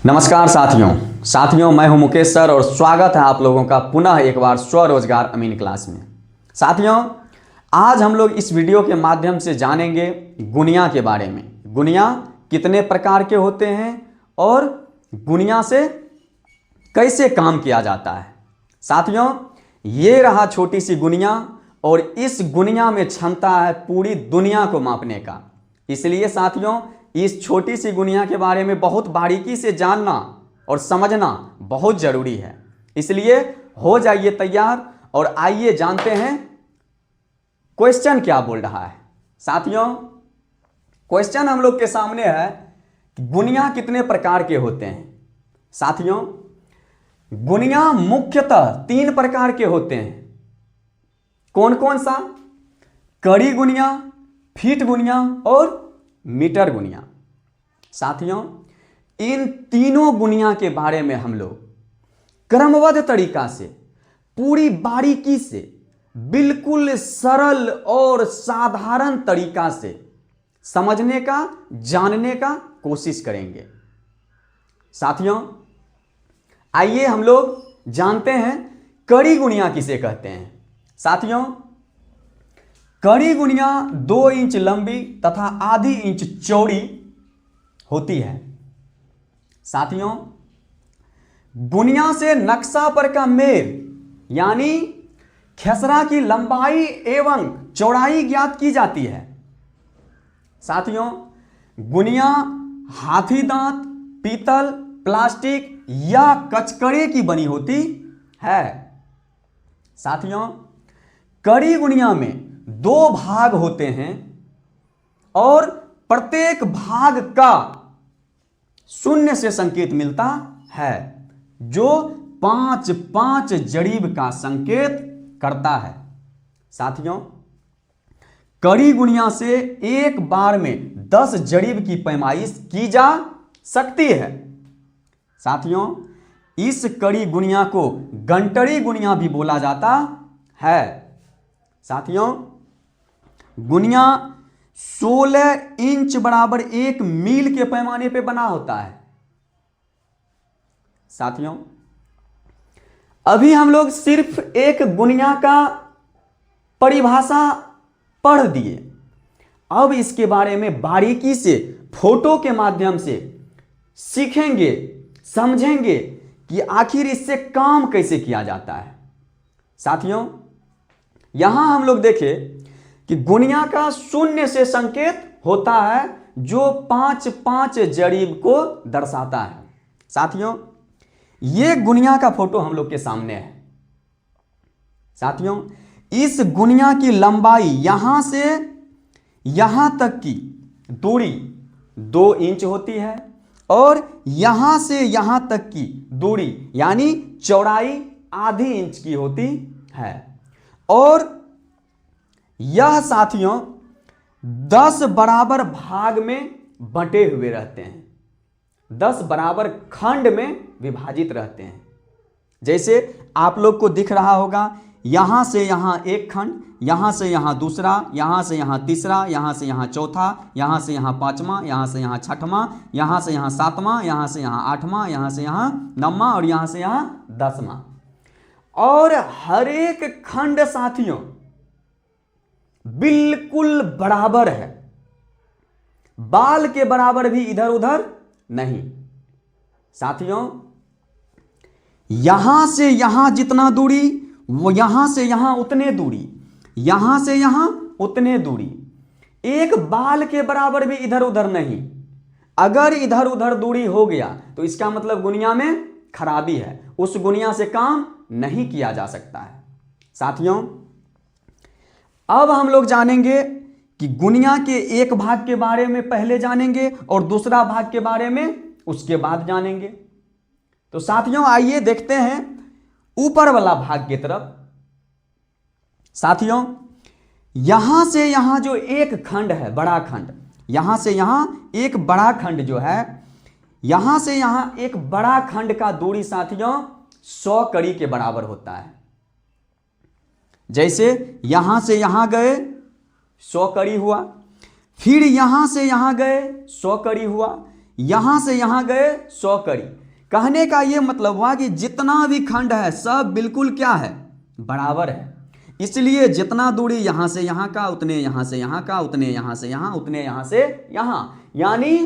नमस्कार साथियों मैं हूं मुकेश सर और स्वागत है आप लोगों का पुनः एक बार स्वरोजगार अमीन क्लास में। साथियों, आज हम लोग इस वीडियो के माध्यम से जानेंगे गुनिया के बारे में। गुनिया कितने प्रकार के होते हैं और गुनिया से कैसे काम किया जाता है। साथियों, ये रहा छोटी सी गुनिया और इस गुनिया में क्षमता है पूरी दुनिया को मापने का। इसलिए साथियों, इस छोटी सी गुनिया के बारे में बहुत बारीकी से जानना और समझना बहुत जरूरी है। इसलिए हो जाइए तैयार और आइए जानते हैं क्वेश्चन क्या बोल रहा है। साथियों, क्वेश्चन हम लोग के सामने है कि गुनिया कितने प्रकार के होते हैं। साथियों, गुनिया मुख्यतः 3 प्रकार के होते हैं। कौन कौन सा? कड़ी गुनिया, फीट गुनिया और मीटर गुनिया। साथियों, इन तीनों गुनिया के बारे में हम लोग क्रमबद्ध तरीका से पूरी बारीकी से बिल्कुल सरल और साधारण तरीका से समझने का, जानने का कोशिश करेंगे। साथियों, आइए हम लोग जानते हैं कड़ी गुनिया किसे कहते हैं। साथियों, कड़ी गुनिया 2 इंच लंबी तथा आधी इंच चौड़ी होती है। साथियों, गुनिया से नक्शा पर का मेल यानी खेसरा की लंबाई एवं चौड़ाई ज्ञात की जाती है। साथियों, गुनिया हाथी दांत, पीतल, प्लास्टिक या कचकड़े की बनी होती है। साथियों, कड़ी गुनिया में 2 भाग होते हैं और प्रत्येक भाग का शून्य से संकेत मिलता है जो 5-5 जरीब का संकेत करता है। साथियों, कड़ी गुनिया से एक बार में 10 जरीब की पैमाइश की जा सकती है। साथियों, इस कड़ी गुनिया को गंटड़ी गुनिया भी बोला जाता है। साथियों, गुनिया 16 इंच बराबर 1 मील के पैमाने पे बना होता है। साथियों, अभी हम लोग सिर्फ एक गुनिया का परिभाषा पढ़ दिए। अब इसके बारे में बारीकी से फोटो के माध्यम से सीखेंगे, समझेंगे कि आखिर इससे काम कैसे किया जाता है। साथियों, यहां हम लोग देखें कि गुनिया का शून्य से संकेत होता है जो 5-5 जरीब को दर्शाता है। साथियों, यह गुनिया का फोटो हम लोग के सामने है। साथियों, इस गुनिया की लंबाई यहां से यहां तक की दूरी 2 इंच होती है और यहां से यहां तक की दूरी यानी चौड़ाई आधी इंच की होती है। और यह साथियों 10 बराबर भाग में बंटे हुए रहते हैं, 10 बराबर खंड में विभाजित रहते हैं। जैसे आप लोग को दिख रहा होगा, यहां से यहां एक खंड, यहां से यहां दूसरा, यहां से यहां तीसरा, यहां से यहां चौथा, यहां से यहां पांचवा, यहां से यहां छठवां, यहां से यहां सातवां, यहां से यहां आठवां, यहां से यहां नौवां और यहां से यहां 10वां। और हर एक खंड साथियों बिल्कुल बराबर है, बाल के बराबर भी इधर उधर नहीं। साथियों, यहां से यहां जितना दूरी वो यहां से यहां उतने दूरी, यहां से यहां उतने दूरी, एक बाल के बराबर भी इधर उधर नहीं। अगर इधर उधर दूरी हो गया तो इसका मतलब गुनिया में खराबी है, उस गुनिया से काम नहीं किया जा सकता है। साथियों, अब हम लोग जानेंगे कि गुनिया के एक भाग के बारे में पहले जानेंगे और दूसरा भाग के बारे में उसके बाद जानेंगे। तो साथियों, आइए देखते हैं ऊपर वाला भाग की तरफ। साथियों, यहां से यहां जो एक खंड है, बड़ा खंड, यहां से यहां एक बड़ा खंड जो है, यहां से यहां एक बड़ा खंड का दूरी साथियों 100 कड़ी के बराबर होता है। जैसे यहां से यहां गए 100 कड़ी हुआ, फिर यहां से यहां गए 100 कड़ी हुआ, यहां से यहां गए 100 कड़ी। कहने का यह मतलब हुआ कि जितना भी खंड है सब बिल्कुल क्या है, बराबर है। इसलिए जितना दूरी यहां से यहां का उतने यहां से यहां का, उतने यहां से यहां, उतने यहां से यहां, यानी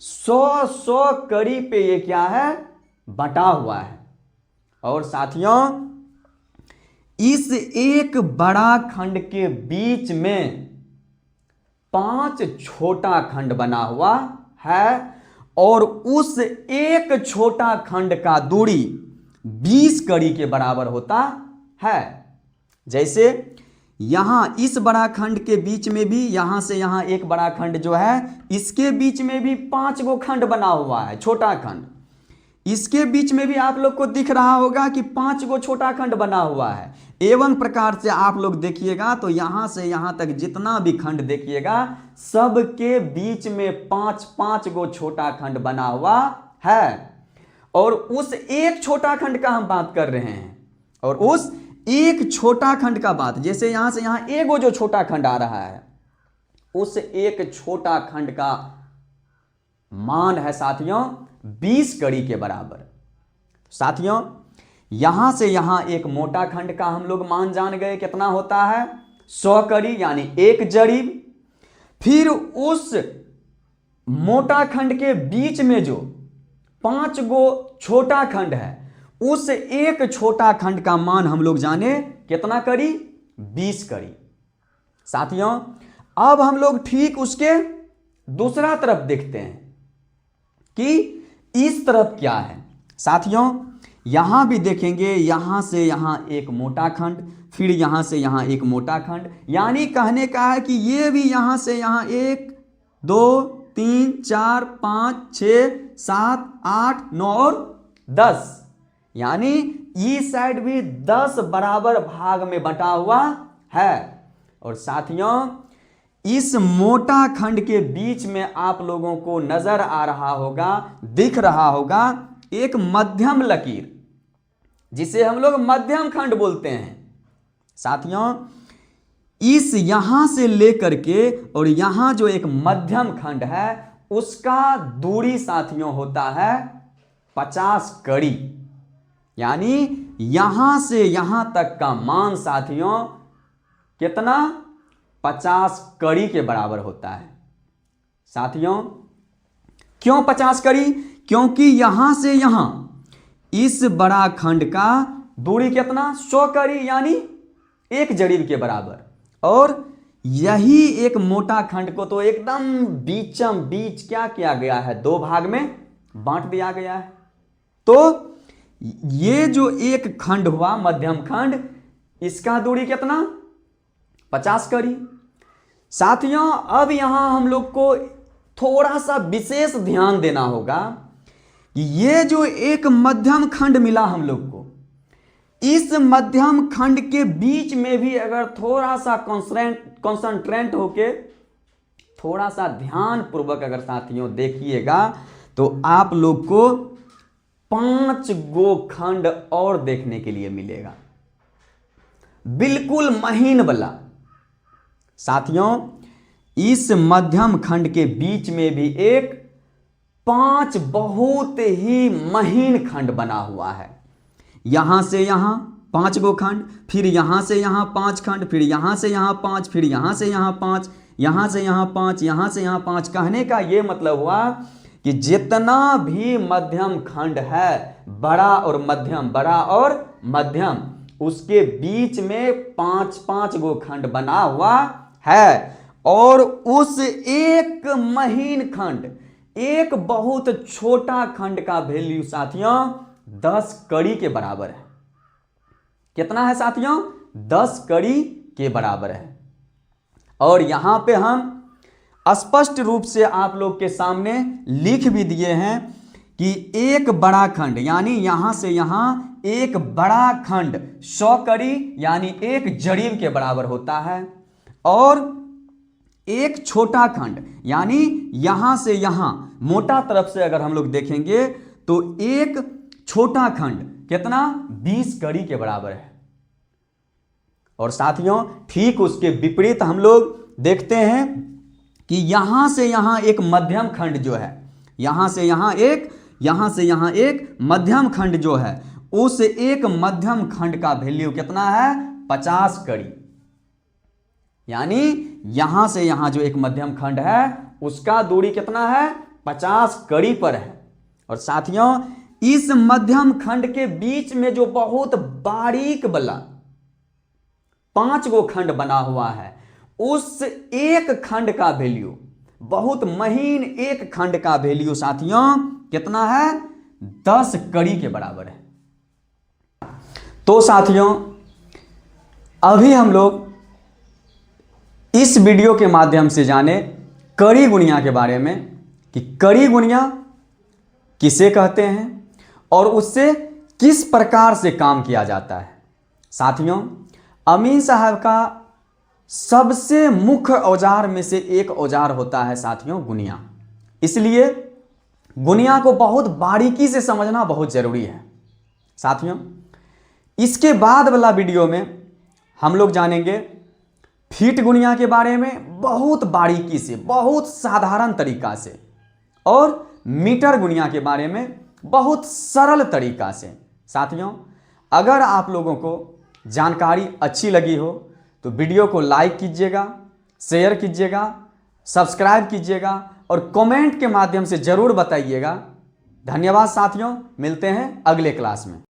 100 कड़ी पे ये क्या है, बटा हुआ है। और साथियों इस एक बड़ा खंड के बीच में 5 छोटा खंड बना हुआ है और उस एक छोटा खंड का दूरी 20 कड़ी के बराबर होता है। जैसे यहां इस बड़ा खंड के बीच में भी यहां से यहां एक बड़ा खंड जो है, इसके बीच में भी 5 गो खंड बना हुआ है, छोटा खंड। इसके बीच में भी आप लोग को दिख रहा होगा कि 5 गो छोटा खंड बना हुआ है। एवं प्रकार से आप लोग देखिएगा तो यहां से यहां तक जितना भी खंड देखिएगा सबके बीच में 5-5 गो छोटा खंड बना हुआ है। और उस एक छोटा खंड का हम बात कर रहे हैं, और उस एक छोटा खंड का बात, जैसे यहां से यहां एक गो जो छोटा खंड आ रहा है, उस एक छोटा खंड का मान है साथियों 20 कड़ी के बराबर। साथियों यहां से यहां एक मोटा खंड का हम लोग मान जान गए कितना होता है, 100 कड़ी यानी 1 जरीब। फिर उस मोटा खंड के बीच में जो 5 गो छोटा खंड है, उस एक छोटा खंड का मान हम लोग जाने कितना कड़ी, 20 कड़ी। साथियों अब हम लोग ठीक उसके दूसरा तरफ देखते हैं कि इस तरफ क्या है। साथियों यहां भी देखेंगे, यहां से यहां एक मोटा खंड, फिर यहां से यहां एक मोटा खंड, यानी कहने का है कि ये भी यहां से यहां 1 2 3 4 5 6 7 8 9 और 10, यानी इस साइड भी 10 बराबर भाग में बटा हुआ है। और साथियों इस मोटा खंड के बीच में आप लोगों को नजर आ रहा होगा, दिख रहा होगा एक मध्यम लकीर, जिसे हम लोग मध्यम खंड बोलते हैं। साथियों इस यहां से लेकर के और यहां जो एक मध्यम खंड है उसका दूरी साथियों होता है 50 कड़ी, यानी यहां से यहां तक का मान साथियों कितना, 50 कड़ी के बराबर होता है। साथियों क्यों 50 कड़ी, क्योंकि यहां से यहां इस बड़ा खंड का दूरी कितना, 100 कड़ी यानी 1 जरीब के बराबर। और यही एक मोटा खंड को तो एकदम बीचम बीच क्या किया गया है, 2 भाग में बांट दिया गया है। तो ये जो एक खंड हुआ मध्यम खंड, इसका दूरी कितना, 50 कड़ी। साथियों अब यहां हम लोग को थोड़ा सा विशेष ध्यान देना होगा कि ये जो एक मध्यम खंड मिला हम लोग को, इस मध्यम खंड के बीच में भी अगर थोड़ा सा कॉन्सेंट्रेट होके थोड़ा सा ध्यान पूर्वक अगर साथियों देखिएगा तो आप लोग को 5 गो खंड और देखने के लिए मिलेगा, बिल्कुल महीन वाला। साथियों इस मध्यम खंड के बीच में भी एक 5 बहुत ही महीन खंड बना हुआ है। यहां से यहां 5 गो खंड, फिर यहां से यहां 5 खंड, फिर यहां से यहां 5, फिर यहां से यहां 5, यहां से यहां 5, यहां से यहां 5। कहने का यह मतलब हुआ कि जितना भी मध्यम खंड है, बड़ा और मध्यम, बड़ा और मध्यम, उसके बीच में 5-5 गो खंड बना हुआ है। और उस एक महीन खंड, एक बहुत छोटा खंड का वैल्यू साथियों 10 कड़ी के बराबर है। कितना है साथियों, 10 कड़ी के बराबर है। और यहां पे हम स्पष्ट रूप से आप लोग के सामने लिख भी दिए हैं कि एक बड़ा खंड, यानी यहां से यहां एक बड़ा खंड 100 कड़ी यानी 1 जरीब के बराबर होता है। और एक छोटा खंड, यानी यहां से यहां मोटा तरफ से अगर हम लोग देखेंगे तो एक छोटा खंड कितना, 20 कड़ी के बराबर है। और साथियों ठीक उसके विपरीत हम लोग देखते हैं कि यहां से यहां एक मध्यम खंड जो है, यहाँ से यहाँ एक, यहाँ से यहाँ एक मध्यम खंड जो है, उस एक मध्यम खंड का वैल्यू कितना है? 50 कड़ी। यानी यहां से यहां जो एक मध्यम खंड है उसका दूरी कितना है? 50 कड़ी पर है। और साथियों, इस मध्यम खंड के बीच में जो बहुत बारीक वाला 5 गो खंड बना हुआ है, उस एक खंड का वैल्यू, बहुत महीन एक खंड का वैल्यू साथियों कितना है? 10 कड़ी के बराबर है। तो साथियों, अभी हम लोग इस वीडियो के माध्यम से जाने कड़ी गुणिया के बारे में कि कड़ी गुणिया किसे कहते हैं और उससे किस प्रकार से काम किया जाता है। साथियों, अमीन साहब का सबसे मुख्य औजार में से एक औजार होता है साथियों गुणिया। इसलिए गुणिया को बहुत बारीकी से समझना बहुत जरूरी है। साथियों, इसके बाद वाला वीडियो में हम लोग जानेंगे फीट गुणिया के बारे में बहुत बारीकी से, बहुत साधारण तरीका से, और मीटर गुणिया के बारे में बहुत सरल तरीका से। साथियों, अगर आप लोगों को जानकारी अच्छी लगी हो तो वीडियो को लाइक कीजिएगा, शेयर कीजिएगा, सब्सक्राइब कीजिएगा और कमेंट के माध्यम से जरूर बताइएगा। धन्यवाद साथियों, मिलते हैं अगले क्लास में।